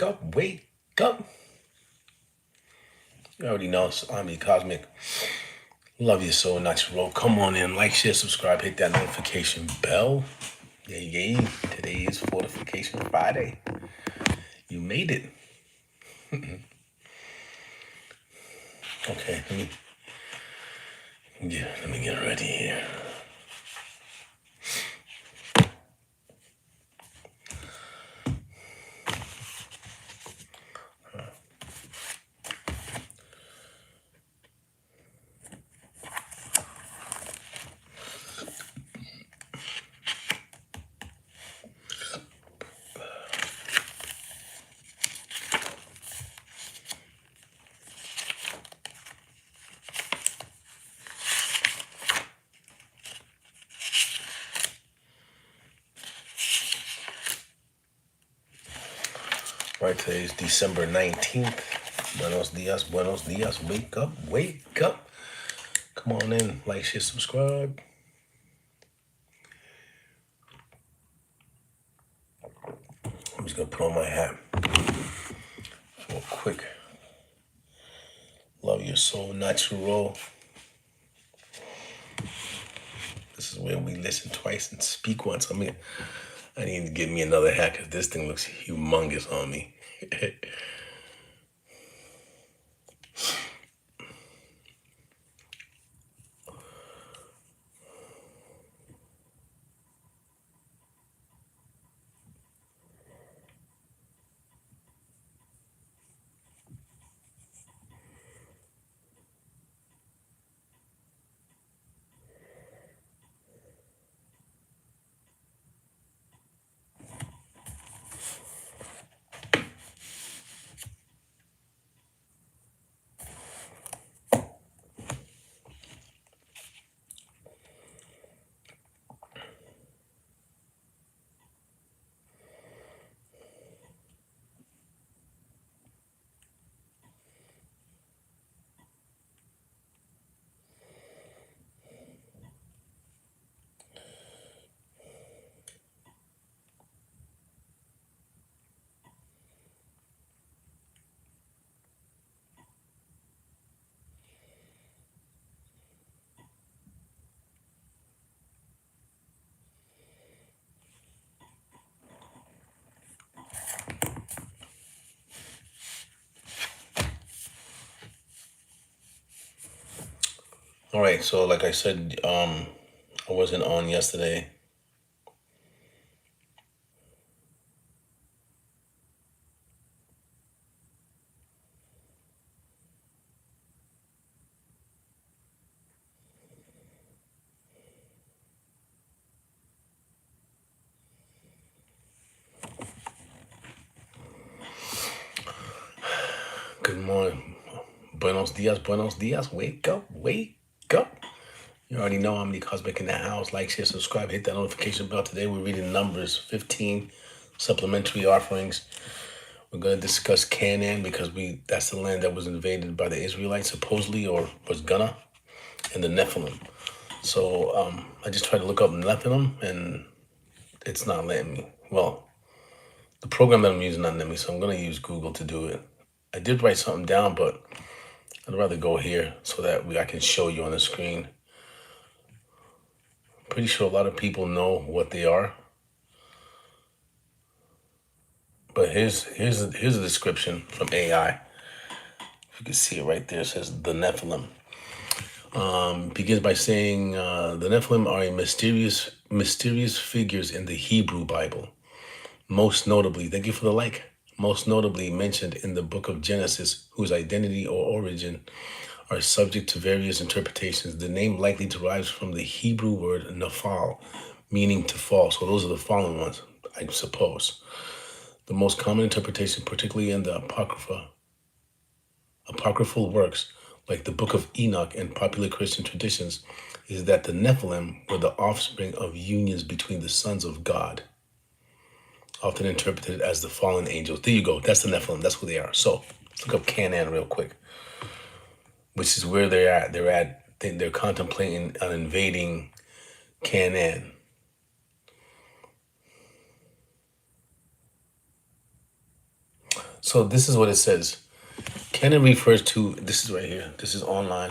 Up, wake up. You already know, I'm the Cosmic. Love you so natural. Come on in, like, share, subscribe, hit that notification bell. Yeah, yeah. Today is Fortification Friday. You made it. Okay, let me get ready here. Right, today is December 19th. Buenos dias. Wake up. Come on in, like, share, subscribe. I'm just gonna put on my hat for a quick love your soul natural. This is where we listen twice and speak once. I need to get me another hat because this thing looks humongous on me. All right, so like I said, I wasn't on yesterday. Good morning. Buenos dias. Wake up. You already know I'm the Cosmic in the house. Like, share, subscribe, hit that notification bell. Today we're reading Numbers 15, supplementary offerings. We're going to discuss Canaan because that's the land that was invaded by the Israelites, supposedly, or was gonna, and the Nephilim. So I just tried to look up Nephilim, and it's not letting me. Well, the program that I'm using not letting me, so I'm going to use Google to do it. I did write something down, but I'd rather go here so that I can show you on the screen. Pretty sure a lot of people know what they are, but here's a description from AI. If you can see it right there, it says the Nephilim. Begins by saying the Nephilim are a mysterious figures in the Hebrew Bible. Most notably, thank you for the like. Most notably mentioned in the book of Genesis, whose identity or origin are subject to various interpretations. The name likely derives from the Hebrew word naphal, meaning to fall. So those are the fallen ones, I suppose. The most common interpretation, particularly in the apocryphal works like the Book of Enoch and popular Christian traditions, is that the Nephilim were the offspring of unions between the sons of God, often interpreted as the fallen angels. There you go. That's the Nephilim. That's who they are. So let's look up Canaan real quick, which is where they're at. They're contemplating on invading Canaan. So this is what it says. Canon refers to, this is right here. This is online.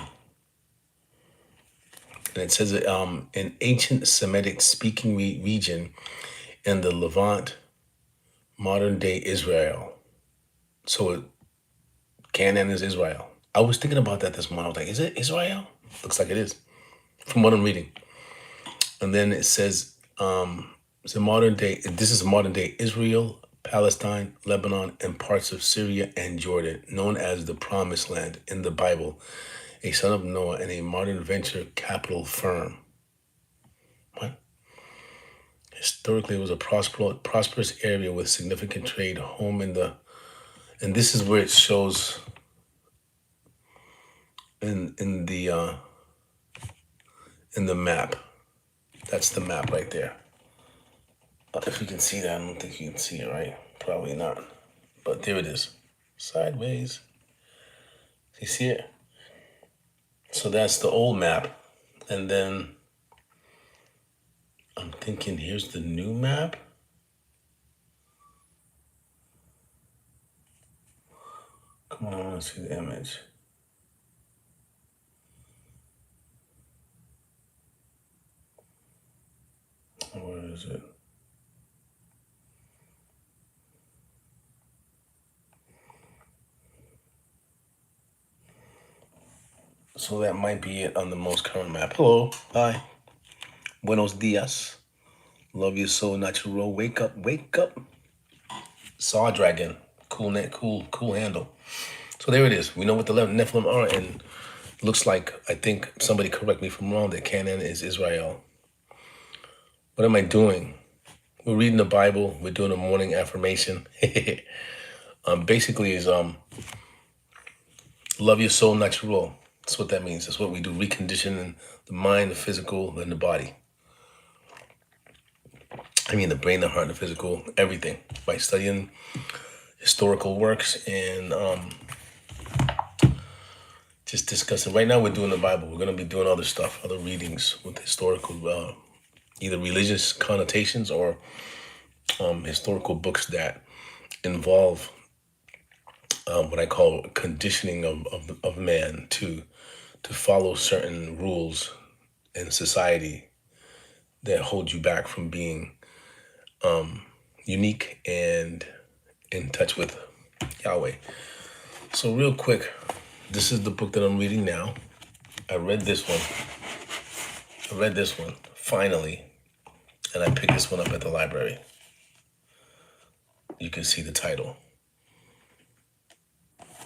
And it says an ancient Semitic speaking region in the Levant, modern day Israel. So Canaan is Israel. I was thinking about that this morning. I was like, is it Israel? Looks like it is, from what I'm reading. And then it says, it's a modern day, this is modern day Israel, Palestine, Lebanon, and parts of Syria and Jordan, known as the Promised Land in the Bible, a son of Noah and a modern venture capital firm. What? Historically, it was a prosperous area with significant trade, home in the, and this is where it shows in the map. That's the map right there. If you can see that, I don't think you can see it, right? Probably not. But there it is. Sideways. You see it? So that's the old map. And then I'm thinking, here's the new map. Come on, I want to see the image. Where is it? So that might be it on the most current map. Hello. Hi. Buenos dias. Love you so natural. Wake up, wake up. Saw Dragon. Cool net, cool handle. So there it is. We know what the Nephilim are, and looks like, I think somebody correct me if I'm wrong, that Canaan is Israel. What am I doing? We're reading the Bible. We're doing a morning affirmation. Basically is love your soul natural. That's what that means. That's what we do. Reconditioning the mind, the physical, and the body. I mean, the brain, the heart, the physical, everything. By studying historical works and just discussing. Right now, we're doing the Bible. We're going to be doing other stuff, other readings with historical, either religious connotations or historical books that involve what I call conditioning of man to follow certain rules in society that hold you back from being unique and in touch with Yahweh. So real quick, this is the book that I'm reading now. I read this one finally, and I picked this one up at the library. You can see the title.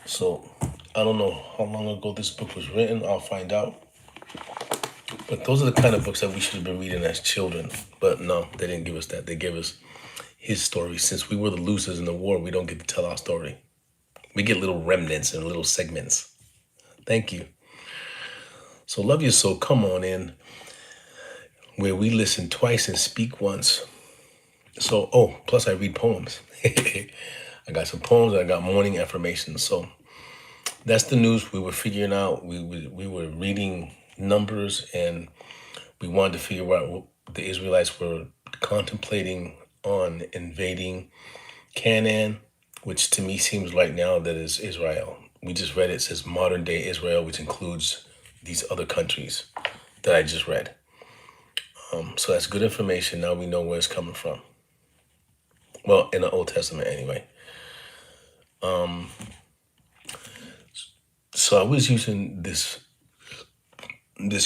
So I don't know how long ago this book was written. I'll find out. But those are the kind of books that we should have been reading as children. But no, they didn't give us that. They gave us his story. Since we were the losers in the war, we don't get to tell our story. We get little remnants and little segments. Thank you. So love your soul. Come on in, where we listen twice and speak once. So, plus I read poems. I got some poems. I got morning affirmations. So that's the news we were figuring out. We were reading numbers, and we wanted to figure out what the Israelites were contemplating on invading Canaan, which to me seems right now that is Israel. We just read it says modern day Israel, which includes these other countries that I just read. So that's good information. Now we know where it's coming from. Well, in the Old Testament anyway. So I was using this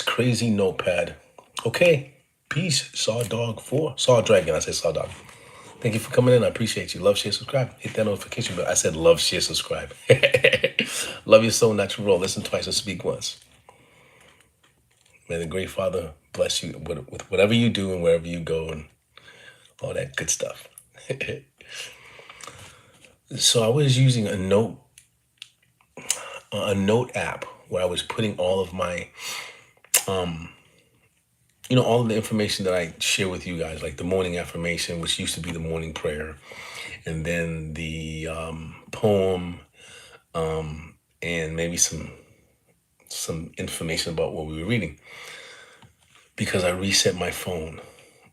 crazy notepad. Okay, peace. Saw dragon. I said saw dog. Thank you for coming in. I appreciate you. Love, share, subscribe. Hit that notification bell. I said love, share, subscribe. Love your soul, natural. Listen twice and speak once. May the great Father bless you with whatever you do and wherever you go and all that good stuff. So I was using a note app where I was putting all of my, all of the information that I share with you guys, like the morning affirmation, which used to be the morning prayer, and then the poem, and maybe some information about what we were reading, because I reset my phone.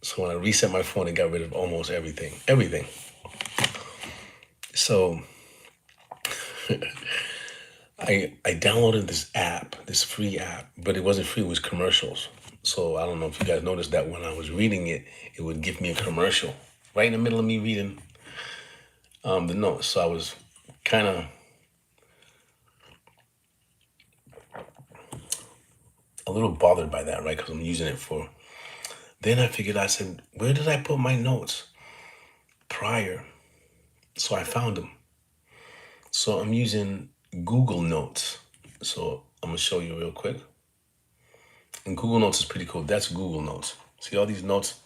So when I reset my phone, it got rid of almost everything. So I downloaded this app, this free app, but it wasn't free, it was commercials. So I don't know if you guys noticed that when I was reading it, it would give me a commercial right in the middle of me reading the notes. So I was kind of a little bothered by that, right? Because I'm using it for. Then I figured, I said, where did I put my notes prior? So I found them. So I'm using Google Notes. So I'm gonna show you real quick. And Google Notes is pretty cool. That's Google Notes. See all these notes,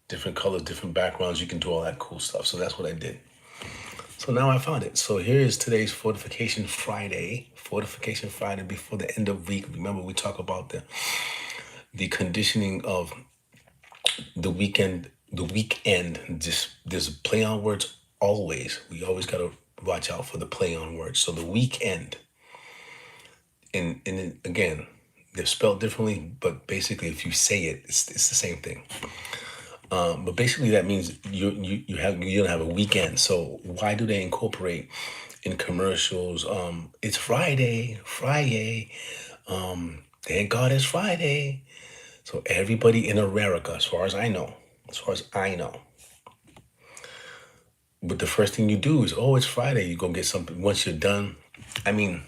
different colors, different backgrounds. You can do all that cool stuff. So that's what I did. So now I found it. So here is today's Fortification Friday. Fortification Friday before the end of week. Remember, we talk about the conditioning of the weekend. The weekend. Just there's a play on words always. We always gotta watch out for the play on words. So the weekend. And again, they're spelled differently, but basically, if you say it, it's the same thing. But basically, that means you don't have a weekend. So why do they incorporate in commercials? It's Friday, Friday. Thank God it's Friday. So everybody in America, as far as I know, but the first thing you do is, oh, it's Friday. You go get something. Once you're done, I mean,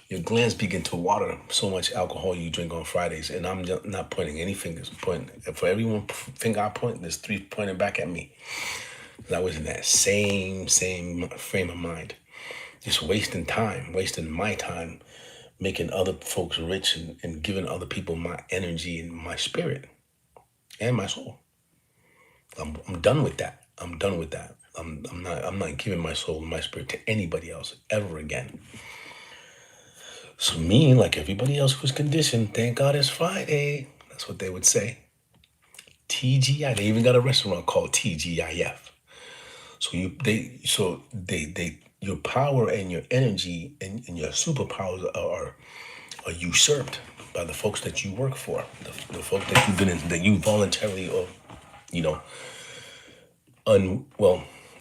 your glands begin to water so much alcohol you drink on Fridays. And I'm not pointing any fingers. For every one finger I point, there's three pointing back at me. 'Cause I was in that same frame of mind, just wasting time, wasting my time, making other folks rich and giving other people my energy and my spirit and my soul. I'm done with that. I'm done with that. I'm not giving my soul and my spirit to anybody else ever again. So me, like everybody else who's conditioned, thank God it's Friday. That's what they would say. TGI. They even got a restaurant called TGIF. So your power and your energy and your superpowers are usurped by the folks that you work for, the folks that that you voluntarily or you know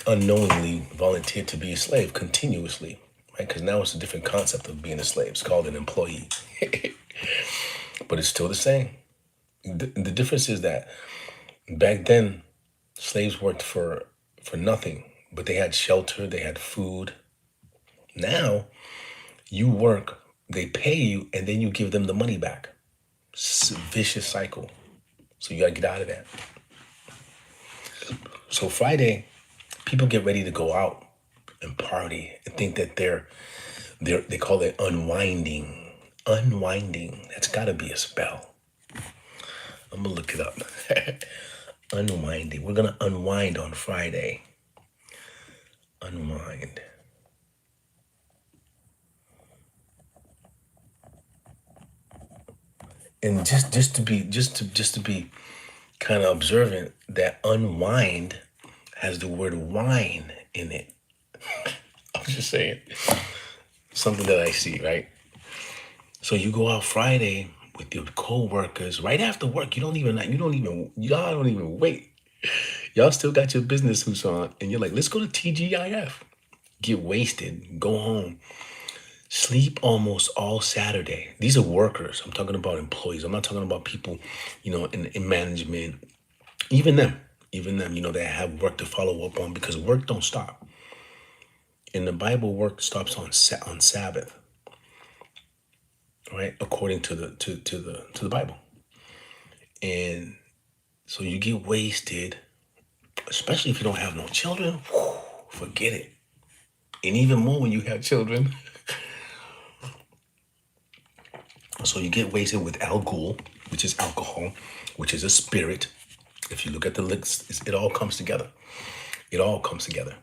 unknowingly volunteered to be a slave continuously, right? Because now it's a different concept of being a slave. It's called an employee, but it's still the same. The difference is that back then, slaves worked for nothing, but they had shelter, they had food. Now, you work, they pay you, and then you give them the money back. It's a vicious cycle. So you gotta get out of that. So Friday, people get ready to go out and party and think that they call it unwinding. Unwinding. That's gotta be a spell. I'm gonna look it up. Unwinding. We're gonna unwind on Friday. Unwind. And just to be kind of observant, that unwind has the word wine in it. I'm just saying something that I see, right? So you go out Friday with your co-workers right after work. Y'all don't even wait. Y'all still got your business suits on, and you're like, let's go to TGIF. Get wasted, go home, sleep almost all Saturday. These are workers. I'm talking about employees. I'm not talking about people, in management. Even them, they have work to follow up on because work don't stop. In the Bible, work stops on Sabbath, right? According to the Bible. And so you get wasted, especially if you don't have no children. Whew, forget it. And even more when you have children. So you get wasted with alcohol, which is alcohol, which is a spirit. If you look at the list, it all comes together. It all comes together.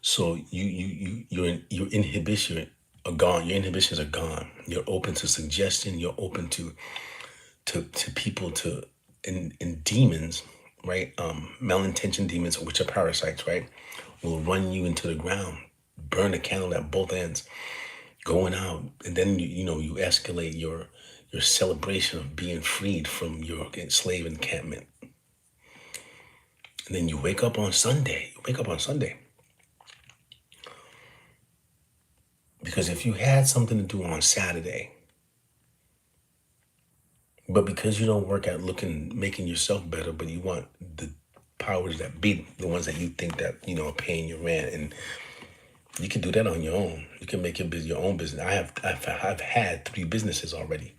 So your inhibition are gone. Your inhibitions are gone. You're open to suggestion. You're open to people and demons, right? Malintention demons, which are parasites, right? Will run you into the ground, burn the candle at both ends, going out, and then you escalate your celebration of being freed from your slave encampment. And then you wake up on Sunday. Because if you had something to do on Saturday, but because you don't work at making yourself better, but you want the powers that be, the ones that you think that, are paying your rent, and you can do that on your own. You can make your own business. I've had 3 businesses already.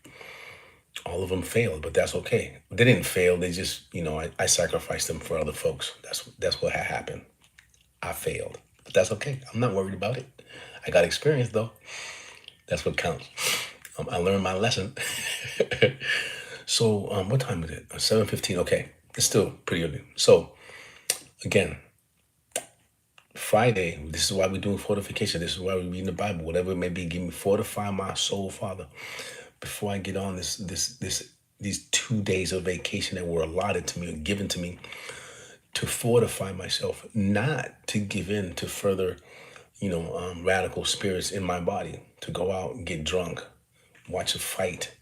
All of them failed, but that's okay. They didn't fail. They just, I sacrificed them for other folks. That's what had happened. I failed, but that's okay. I'm not worried about it. I got experience though. That's what counts. I learned my lesson. So, what time is it? 7:15. Okay, it's still pretty early. So, again, Friday. This is why we're doing fortification. This is why we're reading the Bible. Whatever it may be, give me fortify my soul, Father. Before I get on these 2 days of vacation that were allotted to me or given to me, to fortify myself, not to give in to further, radical spirits in my body, to go out and get drunk, watch a fight,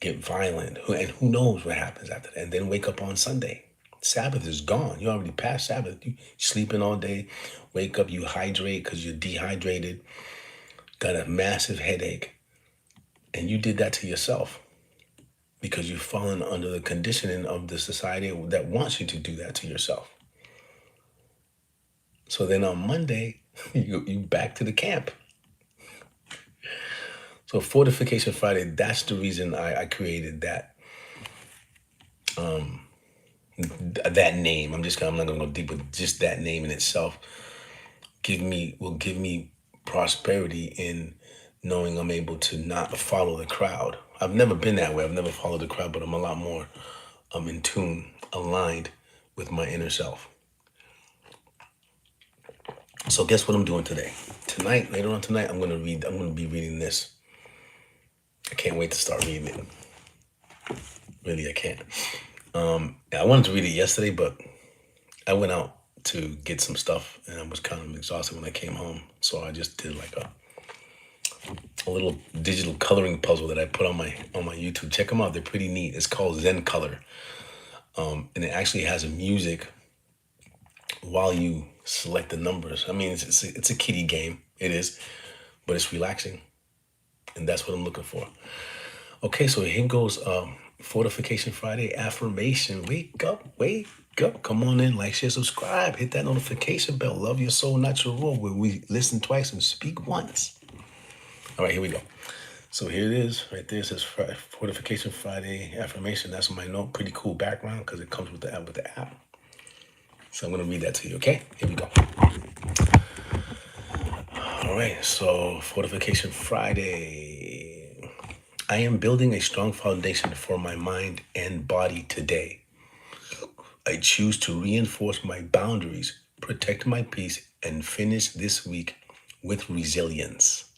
get violent, and who knows what happens after that, and then wake up on Sunday. Sabbath is gone. You already passed Sabbath. You sleeping all day, wake up, you hydrate because you're dehydrated, got a massive headache, and you did that to yourself because you've fallen under the conditioning of the society that wants you to do that to yourself. So then on Monday, you back to the camp. So Fortification Friday, that's the reason I created that name. I'm not gonna go deep, but just that name in itself will give me prosperity in knowing I'm able to not follow the crowd. I've never been that way. I've never followed the crowd, but I'm a lot more in tune, aligned with my inner self. So guess what I'm doing today? Later on tonight, I'm gonna be reading this. I can't wait to start reading it. Really, I can't. I wanted to read it yesterday, but I went out to get some stuff and I was kind of exhausted when I came home. So I just did like a little digital coloring puzzle that I put on my YouTube. Check them out; they're pretty neat. It's called Zen Color, and it actually has a music while you select the numbers. I mean, it's a kiddie game. It is, but it's relaxing, and that's what I'm looking for. Okay, so here goes Fortification Friday affirmation. Wake up, wake up. Come on in, like, share, subscribe, hit that notification bell. Love your soul, not your role, where we listen twice and speak once. All right, here we go. So here it is, right there. It says Fortification Friday affirmation. That's my note. Pretty cool background because it comes with the app. So I'm going to read that to you, okay? Here we go. All right, so Fortification Friday. I am building a strong foundation for my mind and body today. I choose to reinforce my boundaries, protect my peace, and finish this week with resilience.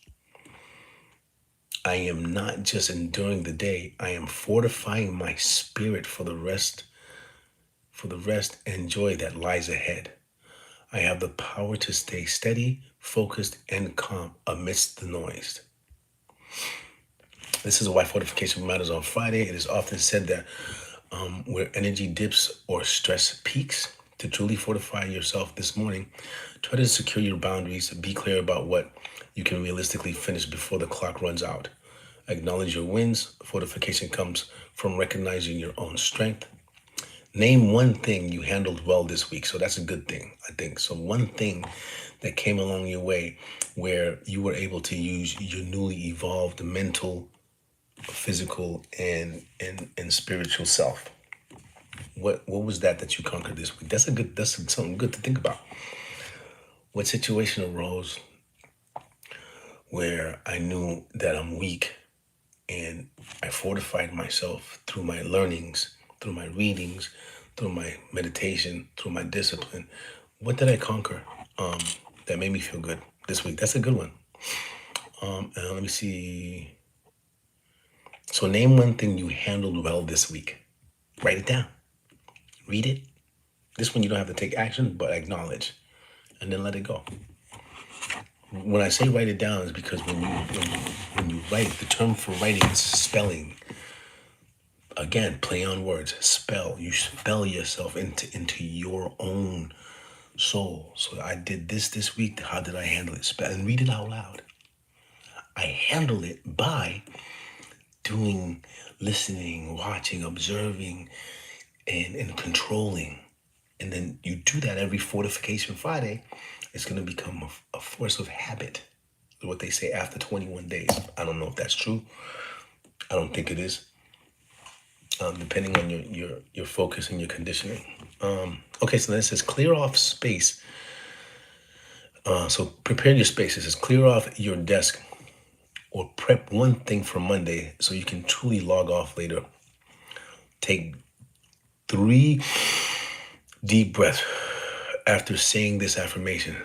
I am not just enduring the day, I am fortifying my spirit for the rest and joy that lies ahead. I have the power to stay steady, focused, and calm amidst the noise. This is why fortification matters on Friday. It is often said that where energy dips or stress peaks, to truly fortify yourself this morning, try to secure your boundaries, be clear about what you can realistically finish before the clock runs out. Acknowledge your wins. Fortification comes from recognizing your own strength. Name one thing you handled well this week. So that's a good thing, I think. So one thing that came along your way where you were able to use your newly evolved mental, physical, and spiritual self. What was that you conquered this week? That's something good to think about. What situation arose where I knew that I'm weak and I fortified myself through my learnings, through my readings, through my meditation, through my discipline? What did I conquer that made me feel good this week? That's a good one. Let me see. So name one thing you handled well this week. Write it down. Read it. This one you don't have to take action, but acknowledge, and then let it go. When I say write it down, is because when you write, the term for writing is spelling. Again, play on words. Spell. You spell yourself into your own soul. So I did this week. How did I handle it? Spell and read it out loud. I handle it by doing, listening, watching, observing, and controlling. And then you do that every Fortification Friday, it's going to become a force of habit. What they say after 21 days. I don't know if that's true. I don't think it is. Depending on your focus and your conditioning. Okay, so then it says clear off space. So prepare your space. It says clear off your desk or prep one thing for Monday so you can truly log off later. Take 3 deep breaths after saying this affirmation.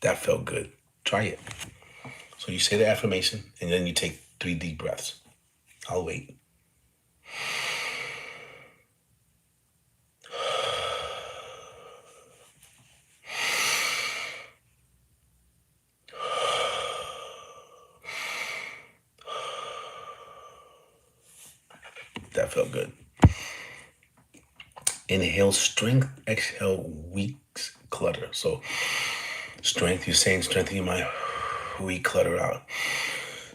That felt good. Try it. So you say the affirmation and then you take 3 deep breaths. I'll wait. That felt good. Inhale strength, exhale weak clutter. So strength, you're saying strength in your mind, weak clutter out.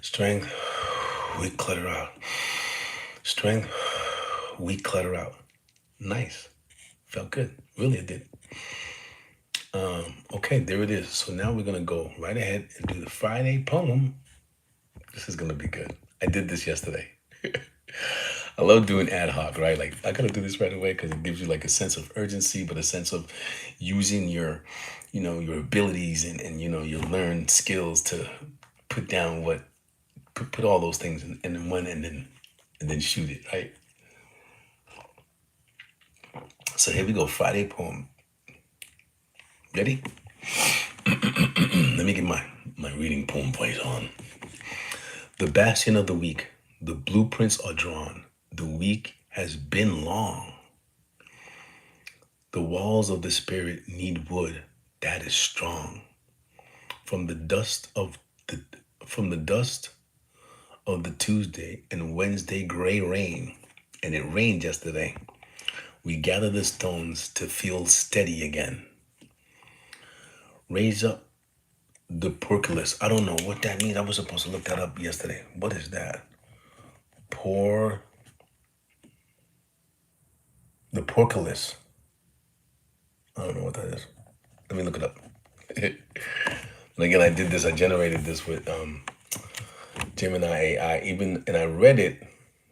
Strength, weak clutter out. Strength, weak clutter out. Nice. Felt good. Really, it did. Okay, there it is. So now we're going to go right ahead and do the Friday poem. This is going to be good. I did this yesterday. I love doing ad hoc, right? Like, I got to do this right away because it gives you like a sense of urgency, but a sense of using your, your abilities and your learned skills to put down put all those things in one and then shoot it, right? So here we go, Friday poem. Ready? Let me get my reading poem voice on. The bastion of the weak, the blueprints are drawn. The week has been long. The walls of the spirit need wood that is strong. From the dust of the Tuesday and Wednesday gray rain, and it rained yesterday. We gather the stones to feel steady again. Raise up the porculus. I don't know what that means. I was supposed to look that up yesterday. What is that? The porculus. I don't know what that is. Let me look it up. And again, I did this. I generated this with Gemini AI. And I read it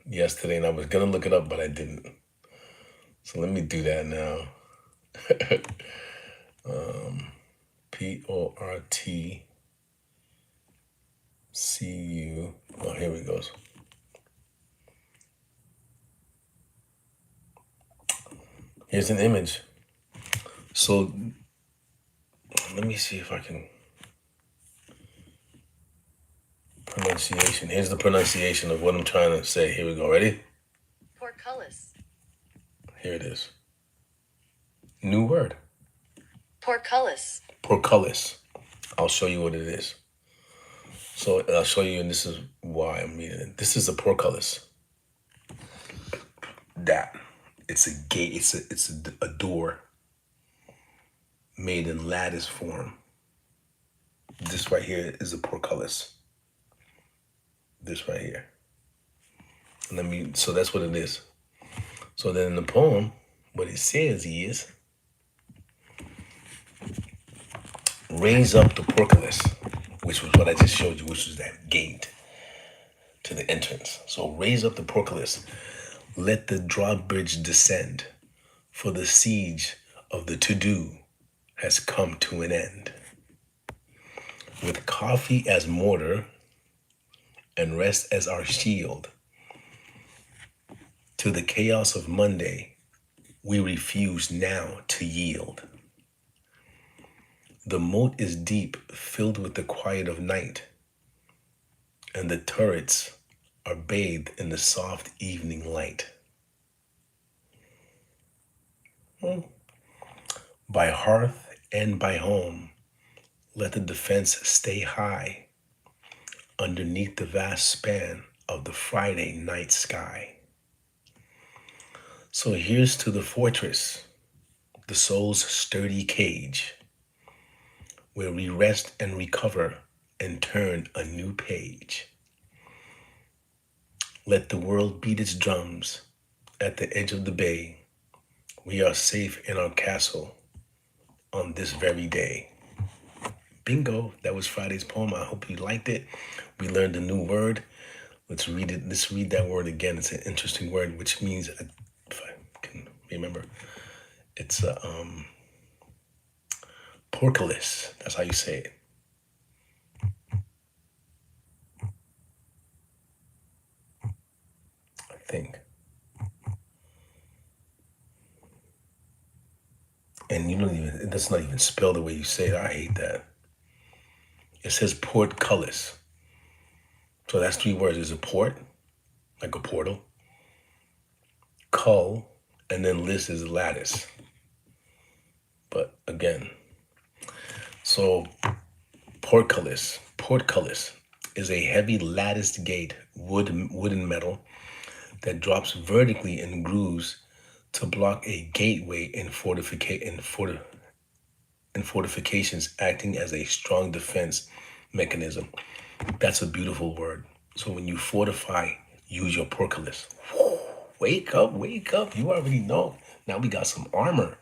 yesterday, and I was gonna look it up, but I didn't. So let me do that now. PORTCU. Oh, here we go. Here's an image. So let me see if I can. Pronunciation. Here's the pronunciation of what I'm trying to say. Here we go. Ready? Portcullis. Here it is. New word. Portcullis. Portcullis. I'll show you what it is. So I'll show you, and this is why I'm reading it. This is a portcullis. That. It's a gate. It's a door made in lattice form. This right here is a portcullis. This right here. So that's what it is. So then in the poem, what it says is, raise up the portcullis, which was what I just showed you, which was that gate to the entrance. So raise up the portcullis. Let the drawbridge descend, for the siege of the to-do has come to an end. With coffee as mortar and rest as our shield, to the chaos of Monday, we refuse now to yield. The moat is deep, filled with the quiet of night, and the turrets are bathed in the soft evening light. By hearth and by home, let the defense stay high underneath the vast span of the Friday night sky. So here's to the fortress, the soul's sturdy cage, where we rest and recover and turn a new page. Let the world beat its drums at the edge of the bay. We are safe in our castle on this very day. Bingo, that was Friday's poem. I hope you liked it. We learned a new word. Let's read it. Let's read that word again. It's an interesting word, which means, if I can remember, it's porculus. That's how you say it, I think. And you don't even, that's not even spelled the way you say it. I hate that. It says portcullis. So that's three words. There's a port, like a portal, cull, and then list is lattice. But again, so portcullis is a heavy latticed gate, wooden metal that drops vertically in grooves to block a gateway in fortifications, acting as a strong defense mechanism. That's a beautiful word. So when you fortify, use your portcullis. Wake up, wake up. You already know. Now we got some armor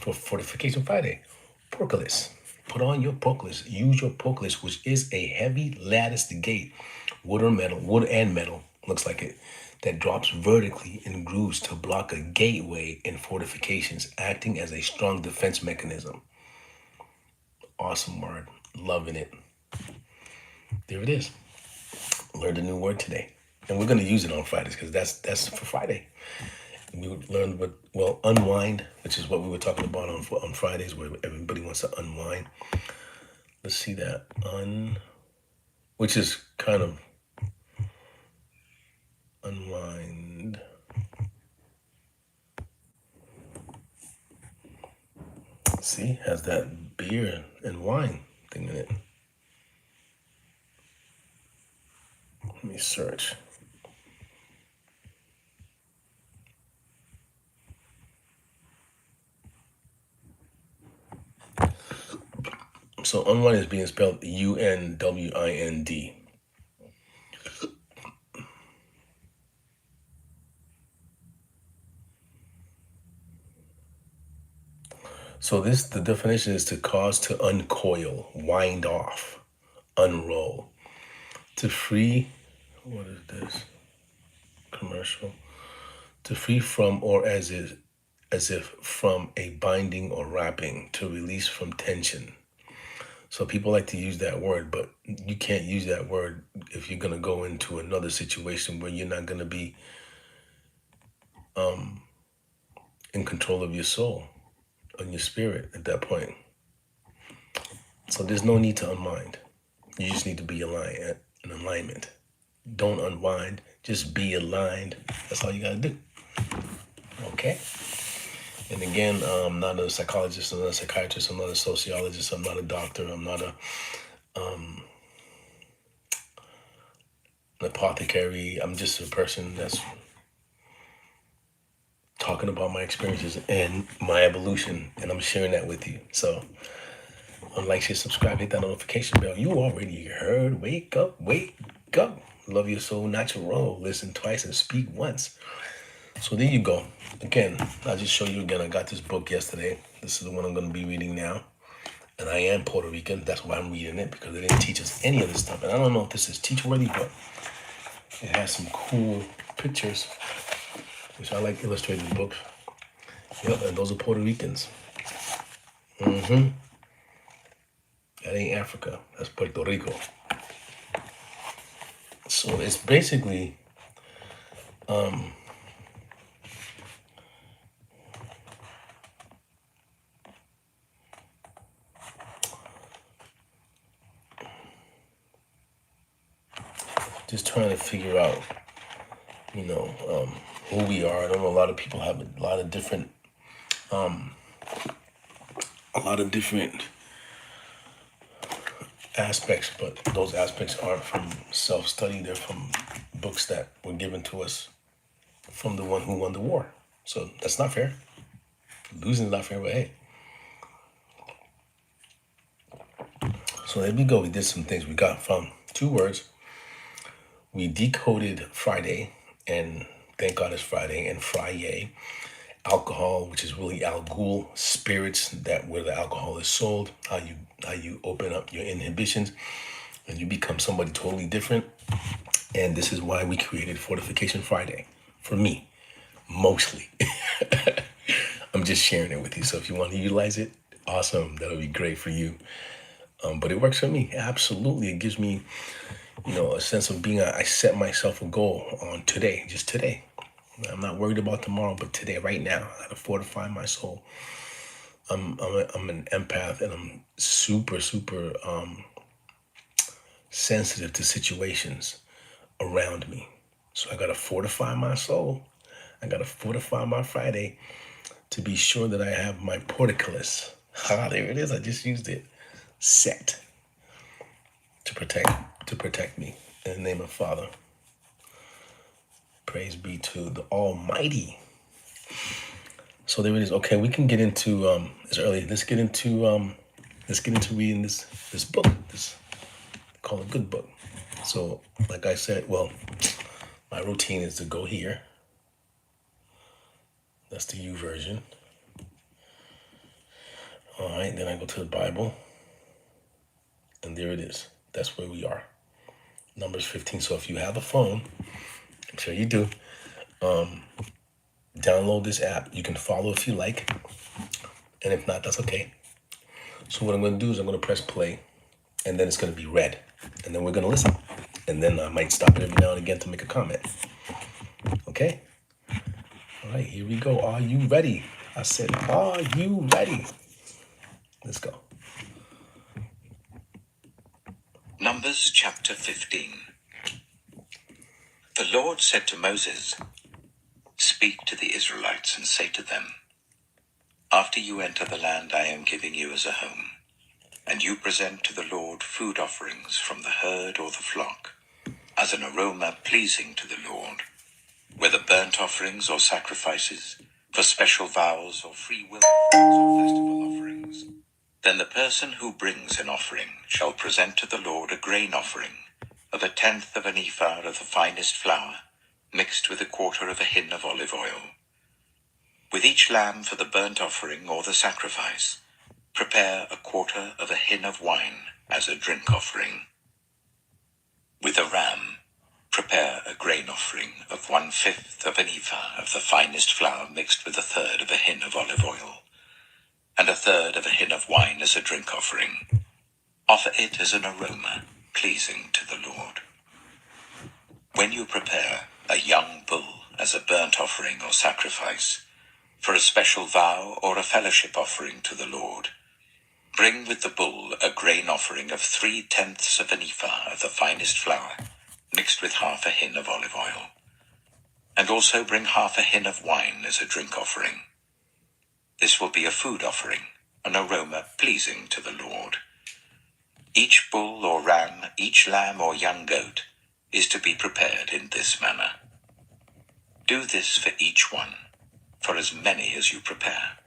for Fortification Friday. Portcullis. Put on your portcullis. Use your portcullis, which is a heavy latticed gate, wood and metal, looks like it, that drops vertically in grooves to block a gateway in fortifications, acting as a strong defense mechanism. Awesome word. Loving it. There it is. Learned a new word today. And we're going to use it on Fridays because that's for Friday. We learned unwind, which is what we were talking about on Fridays, where everybody wants to unwind. Let's see that which is kind of unwind. See, has that beer and wine thing in it. Let me search. So unwind is being spelled UNWIND. So the definition is to cause to uncoil, wind off, unroll, to free. What is this? Commercial. To free from or as if from a binding or wrapping, to release from tension. So people like to use that word, but you can't use that word if you're gonna go into another situation where you're not gonna be in control of your soul and your spirit at that point. So there's no need to unwind. You just need to be aligned in alignment. Don't unwind, just be aligned. That's all you gotta do. Okay? And again, I'm not a psychologist, I'm not a psychiatrist, I'm not a sociologist, I'm not a doctor, I'm not an apothecary. I'm just a person that's talking about my experiences and my evolution, and I'm sharing that with you. So, like, share, subscribe, hit that notification bell. You already heard. Wake up, wake up. Love your soul, natural. Listen twice and speak once. So there you go. Again, I'll just show you again. I got this book yesterday. This is the one I'm going to be reading now. And I am Puerto Rican. That's why I'm reading it, because they didn't teach us any of this stuff. And I don't know if this is teach-worthy, but it has some cool pictures, which I like illustrated books. Yep, and those are Puerto Ricans. That ain't Africa. That's Puerto Rico. So it's basically just trying to figure out, who we are. I know a lot of people have a lot of different aspects, but those aspects aren't from self-study. They're from books that were given to us from the one who won the war. So that's not fair. Losing is not fair, but hey. So there we go. We did some things. We got from 2 words. We decoded Friday, and thank God it's Friday, and Friday. Alcohol, which is really alcohol, spirits, that where the alcohol is sold, how you open up your inhibitions and you become somebody totally different. And this is why we created Fortification Friday. For me, mostly. I'm just sharing it with you. So if you want to utilize it, awesome. That'll be great for you. But it works for me. Absolutely. It gives me, a sense of being, I set myself a goal on today, just today. I'm not worried about tomorrow, but today, right now, I gotta fortify my soul. I'm an empath, and I'm super, super sensitive to situations around me. So I gotta fortify my soul. I gotta fortify my Friday to be sure that I have my portcullis. Ah, there it is. I just used it. Set to protect me. In the name of Father. Praise be to the Almighty. So there it is. Okay, we can get into it's early. Let's get into reading this book. This call a good book. So like I said, well, my routine is to go here. That's the U version. All right, then I go to the Bible. And there it is. That's where we are. Numbers 15. So if you have a phone, I'm sure you do, download this app. You can follow if you like. And if not, that's okay. So what I'm going to do is I'm going to press play. And then it's going to be read. And then we're going to listen. And then I might stop it every now and again to make a comment. Okay? All right, here we go. Are you ready? I said, are you ready? Let's go. Numbers chapter 15. The Lord said to Moses, "Speak to the Israelites and say to them, after you enter the land I am giving you as a home, and you present to the Lord food offerings from the herd or the flock, as an aroma pleasing to the Lord, whether burnt offerings or sacrifices, for special vows or free will offerings or festival offerings, then the person who brings an offering shall present to the Lord a grain offering of 1/10 of an ephah of the finest flour, mixed with 1/4 of a hin of olive oil. With each lamb for the burnt offering or the sacrifice, prepare 1/4 of a hin of wine as a drink offering. With a ram, prepare a grain offering of 1/5 of an ephah of the finest flour mixed with 1/3 of a hin of olive oil, and 1/3 of a hin of wine as a drink offering. Offer it as an aroma pleasing to the Lord. When you prepare a young bull as a burnt offering or sacrifice, for a special vow or a fellowship offering to the Lord, bring with the bull a grain offering of 3/10 of an ephah of the finest flour, mixed with 1/2 a hin of olive oil. And also bring 1/2 a hin of wine as a drink offering. This will be a food offering, an aroma pleasing to the Lord. Each bull or ram, each lamb or young goat is to be prepared in this manner. Do this for each one, for as many as you prepare.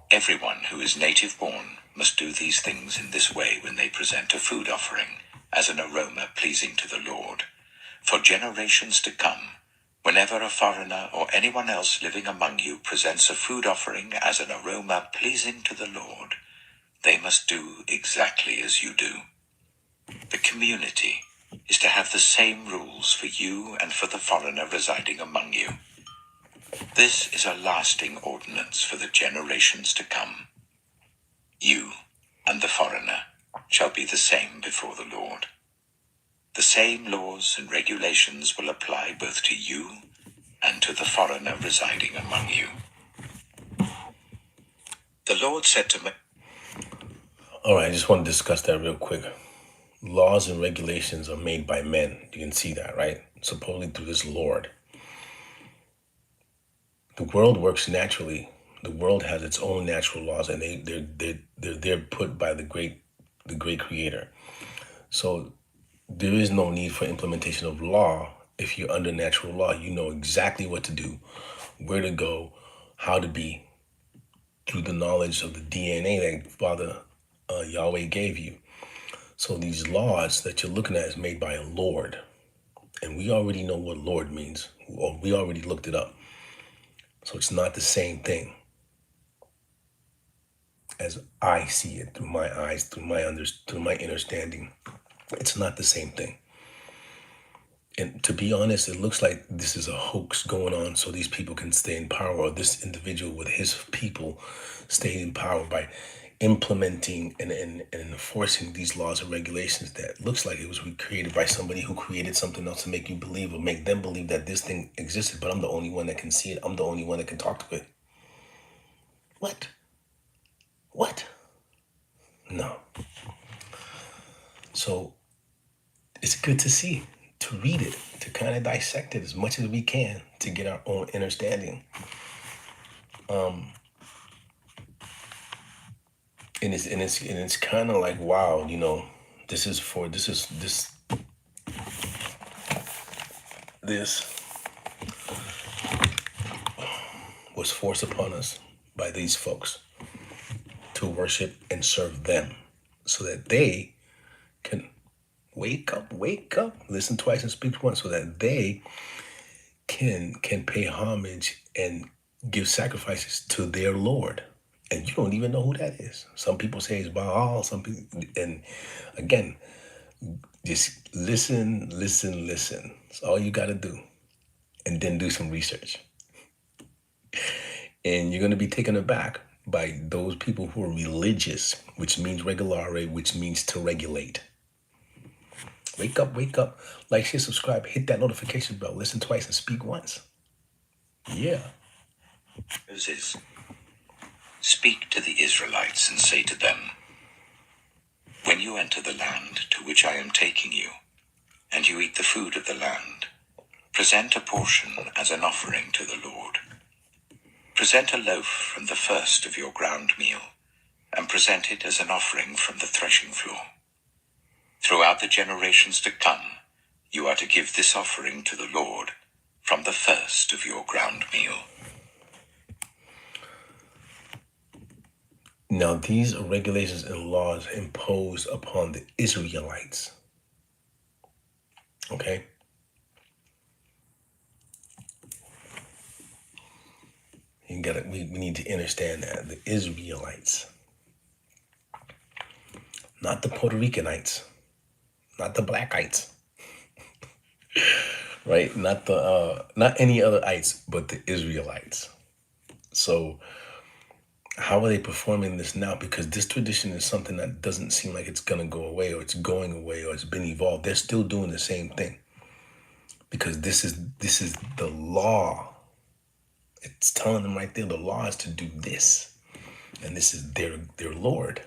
Everyone who is native born must do these things in this way when they present a food offering as an aroma pleasing to the Lord. For generations to come, whenever a foreigner or anyone else living among you presents a food offering as an aroma pleasing to the Lord, they must do exactly as you do. The community is to have the same rules for you and for the foreigner residing among you. This is a lasting ordinance for the generations to come. You and the foreigner shall be the same before the Lord. The same laws and regulations will apply both to you and to the foreigner residing among you. The Lord said to me, All right, I just want to discuss that real quick. Laws and regulations are made by men. You can see that, right? Supposedly through this Lord. The world works naturally. The world has its own natural laws, and they're put by the great Creator. So there is no need for implementation of law. If you're under natural law, you know exactly what to do, where to go, how to be, through the knowledge of the DNA that Father Yahweh gave you. So these laws that you're looking at is made by a Lord. And we already know what Lord means. Or we already looked it up. So it's not the same thing as I see it through my eyes, through my understanding. It's not the same thing. And to be honest, it looks like this is a hoax going on so these people can stay in power, or this individual with his people stay in power by implementing and enforcing these laws and regulations that looks like it was created by somebody who created something else to make you believe, or make them believe that this thing existed, but I'm the only one that can see it. I'm the only one that can talk to it. What? What? No. So it's good to see, to read it, to kind of dissect it as much as we can to get our own understanding. And it's kind of like, wow, this was forced upon us by these folks to worship and serve them so that they can wake up, listen twice and speak once, so that they can pay homage and give sacrifices to their Lord. And you don't even know who that is. Some people say it's Baal, some people, and again, just listen. That's all you got to do. And then do some research. And you're going to be taken aback by those people who are religious, which means regulare, which means to regulate. Wake up. Like, share, subscribe, hit that notification bell, listen twice and speak once. Yeah. Moses, speak to the Israelites and say to them, when you enter the land to which I am taking you, and you eat the food of the land, present a portion as an offering to the Lord. Present a loaf from the first of your ground meal, and present it as an offering from the threshing floor. Throughout the generations to come, you are to give this offering to the Lord from the first of your ground meal. Now, these are regulations and laws imposed upon the Israelites. Okay? We need to understand that. The Israelites. Not the Puerto Ricanites. Not the Blackites. Right? Not any other ites, but the Israelites. So how are they performing this now? Because this tradition is something that doesn't seem like it's going to go away, or it's going away, or it's been evolved. They're still doing the same thing. Because this is the law. It's telling them right there, the law is to do this. And this is their Lord.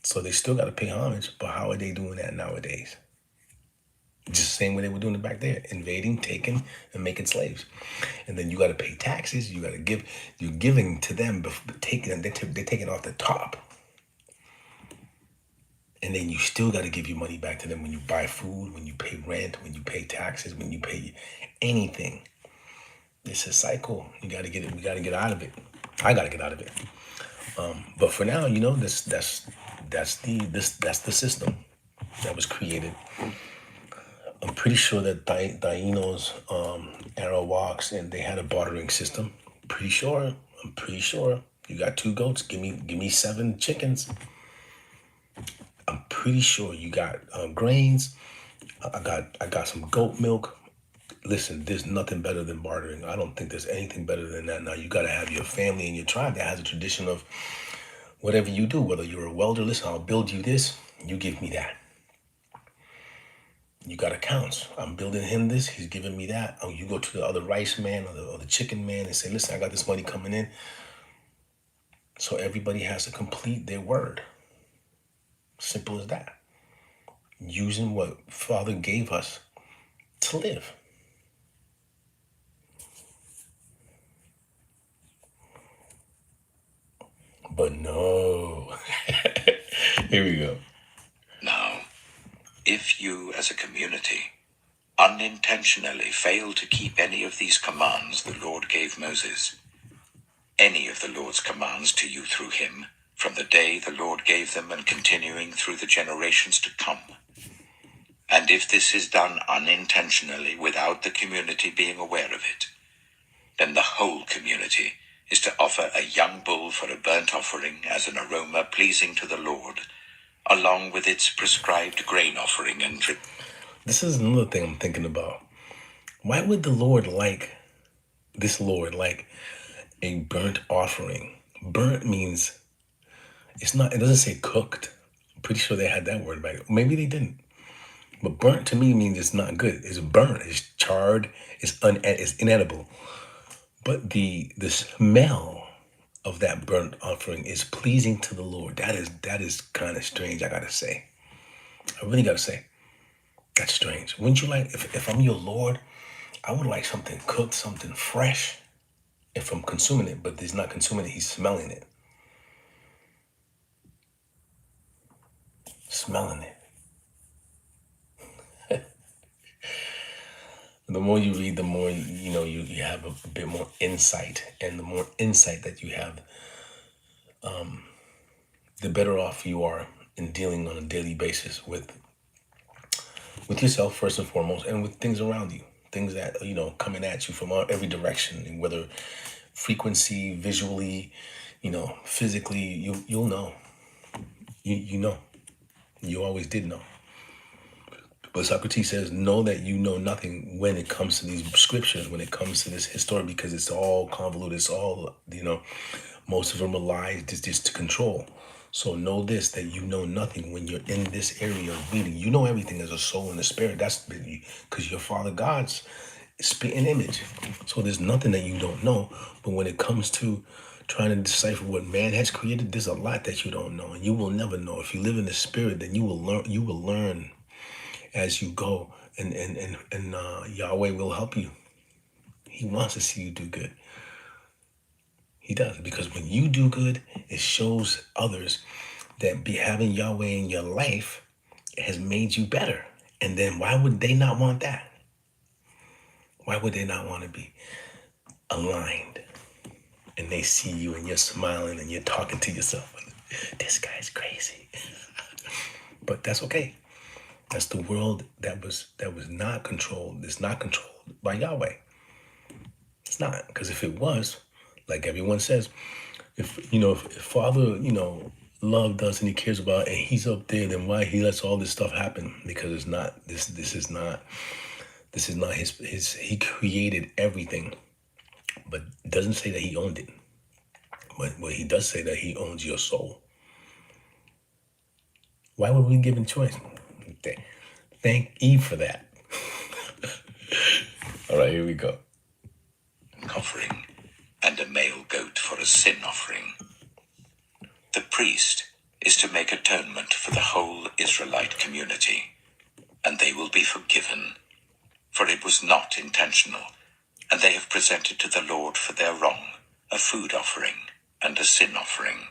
So they still got to pay homage, but how are they doing that nowadays? Just the same way they were doing it back there, invading, taking, and making slaves. And then you got to pay taxes. You got to give. You're giving to them, but they're taking off the top. And then you still got to give your money back to them when you buy food, when you pay rent, when you pay taxes, when you pay anything. It's a cycle. You got to get it. We got to get out of it. I got to get out of it. But for now, that's the system that was created. I'm pretty sure that Daino's arrow walks, and they had a bartering system. I'm pretty sure. You got 2 goats. Give me 7 chickens. I'm pretty sure you got grains. I got some goat milk. Listen, there's nothing better than bartering. I don't think there's anything better than that. Now, you got to have your family and your tribe that has a tradition of whatever you do, whether you're a welder, listen, I'll build you this, you give me that. You got accounts. I'm building him this, he's giving me that. Oh, you go to the other rice man or the chicken man and say, listen, I got this money coming in. So everybody has to complete their word. Simple as that. Using what Father gave us to live. But no. Here we go. Now, if you as a community unintentionally fail to keep any of these commands the Lord gave Moses, any of the Lord's commands to you through him, from the day the Lord gave them and continuing through the generations to come, and if this is done unintentionally without the community being aware of it, then the whole community is to offer a young bull for a burnt offering as an aroma pleasing to the Lord, along with its prescribed grain offering and drink. This is another thing I'm thinking about. Why would the Lord like a burnt offering? Burnt means it doesn't say cooked. I'm pretty sure they had that word back. Maybe they didn't. But burnt to me means it's not good. It's burnt. It's charred. It's inedible. But the smell of that burnt offering is pleasing to the Lord. That is kind of strange. I gotta say. I really gotta say. That's strange. Wouldn't you like if I'm your Lord? I would like something cooked, something fresh. If I'm consuming it, but he's not consuming it. He's smelling it. Smelling it. The more you read, the more you have a bit more insight, and the more insight that you have, the better off you are in dealing on a daily basis with yourself first and foremost, and with things around you, things that coming at you from every direction, and whether frequency, visually, physically, you'll know. You know. You always did know. But Socrates says, know that you know nothing when it comes to these scriptures, when it comes to this history, because it's all convoluted. It's all, most of them are lies just to control. So know this, that you know nothing when you're in this area of reading. You know everything as a soul and a spirit. That's because your Father God's spitting image. So there's nothing that you don't know. But when it comes to trying to decipher what man has created, there's a lot that you don't know. And you will never know. If you live in the spirit, then you will learn as you go, and Yahweh will help you. He wants to see you do good. He does, because when you do good, it shows others that having Yahweh in your life has made you better. And then why would they not want that? Why would they not want to be aligned? And they see you and you're smiling and you're talking to yourself. This guy's crazy. But that's okay. That's the world that was not controlled. It's not controlled by Yahweh. It's not, because if it was, like everyone says, if Father loved us and he cares about, and he's up there, then why he lets all this stuff happen? Because it's not this. This is not his. He created everything, but it doesn't say that he owned it. But he does say that he owns your soul. Why were we given choice? Thank Eve for that. All right, here we go. Offering and a male goat for a sin offering. The priest is to make atonement for the whole Israelite community, and they will be forgiven, for it was not intentional, and they have presented to the Lord for their wrong a food offering and a sin offering.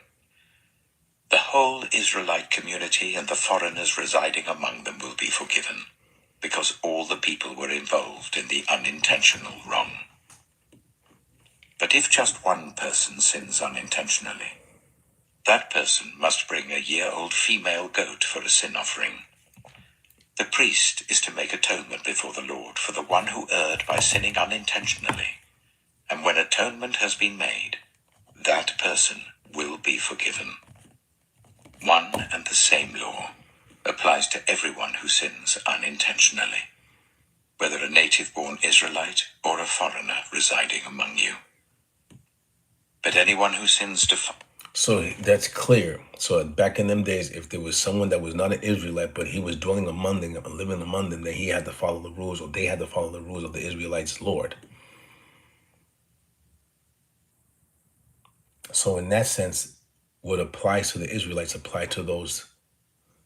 The whole Israelite community and the foreigners residing among them will be forgiven, because all the people were involved in the unintentional wrong. But if just one person sins unintentionally, that person must bring a year-old female goat for a sin offering. The priest is to make atonement before the Lord for the one who erred by sinning unintentionally, and when atonement has been made, that person will be forgiven. One and the same law applies to everyone who sins unintentionally, whether a native-born Israelite or a foreigner residing among you. But anyone who sins So that's clear. So back in them days, if there was someone that was not an Israelite, but he was dwelling among them, living among them, then he had to follow the rules, or they had to follow the rules of the Israelites' Lord. So in that sense, what applies to the Israelites apply to those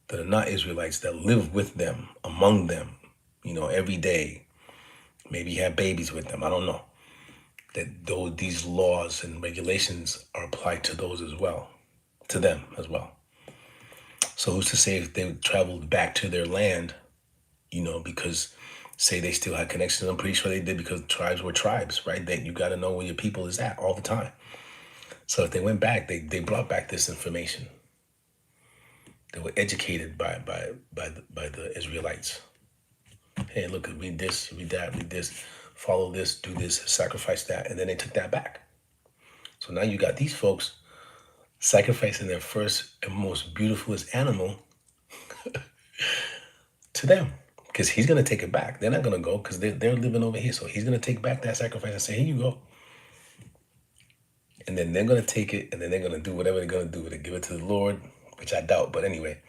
that are not Israelites, that live with them, among them, every day, maybe have babies with them. I don't know. That these laws and regulations are applied to those as well, to them as well. So who's to say if they traveled back to their land, because say they still had connections. I'm pretty sure they did because tribes were tribes, right? That you got to know where your people is at all the time. So if they went back, they brought back this information. They were educated by the Israelites. Hey, look, read this, read that, read this, follow this, do this, sacrifice that, and then they took that back. So now you got these folks sacrificing their first and most beautifulest animal to them, because he's going to take it back. They're not going to go because they're living over here. So he's going to take back that sacrifice and say, here you go. And then they're going to take it, and then they're going to do whatever they're going to do with it, give it to the Lord, which I doubt. But anyway,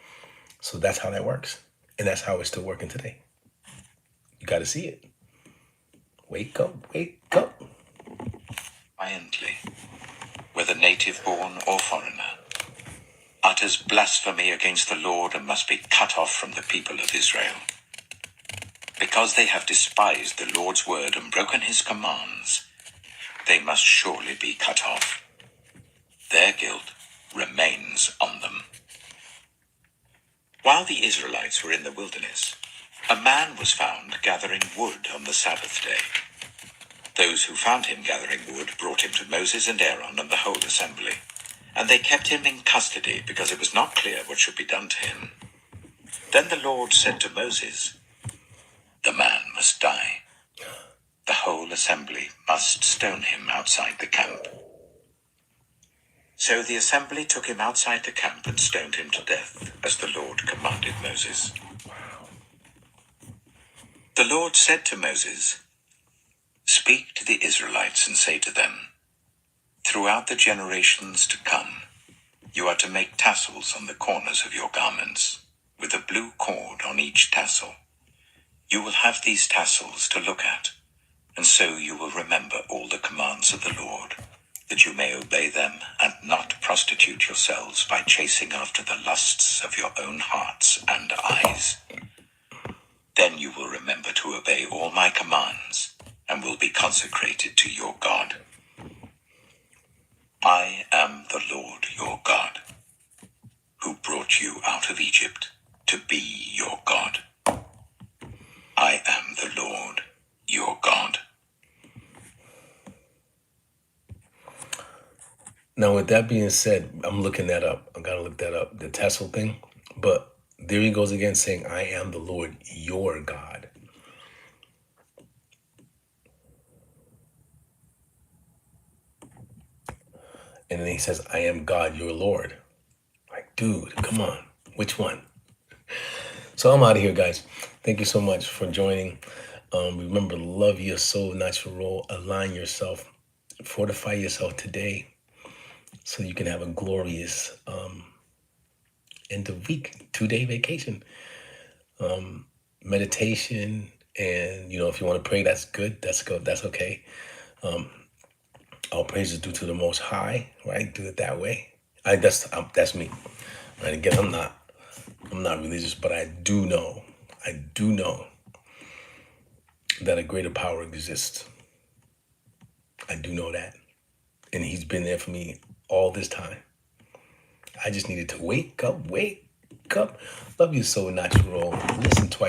so that's how that works. And that's how it's still working today. You got to see it. Wake up, wake up. Defiantly, whether native born or foreigner, utters blasphemy against the Lord and must be cut off from the people of Israel. Because they have despised the Lord's word and broken his commands, they must surely be cut off. Their guilt remains on them. While the Israelites were in the wilderness, a man was found gathering wood on the Sabbath day. Those who found him gathering wood brought him to Moses and Aaron and the whole assembly, and they kept him in custody because it was not clear what should be done to him. Then the Lord said to Moses, "The man must die. The whole assembly must stone him outside the camp." So the assembly took him outside the camp and stoned him to death, as the Lord commanded Moses. The Lord said to Moses, "Speak to the Israelites and say to them, throughout the generations to come, you are to make tassels on the corners of your garments, with a blue cord on each tassel. You will have these tassels to look at, and so you will remember all the commands of the Lord, that you may obey them and not prostitute yourselves by chasing after the lusts of your own hearts and eyes. Then you will remember to obey all my commands and will be consecrated to your God. I am the Lord your God, who brought you out of Egypt to be your God. I am the Lord your God." Now, with that being said, I'm looking that up. I got to look that up, the tassel thing. But there he goes again saying, I am the Lord your God. And then he says, I am God, your Lord. Like, dude, come on. Which one? So I'm out of here, guys. Thank you so much for joining. Remember, love your soul, not your role. Align yourself. Fortify yourself today so you can have a glorious end of week, 2-day vacation. Meditation. And, if you want to pray, that's good. That's good. That's okay. All praise is due to the Most High, right? Do it that way. That's me. Right? Again, I'm not religious, but I do know that a greater power exists. I do know that. And he's been there for me all this time. I just needed to wake up. Love you so natural. Listen twice.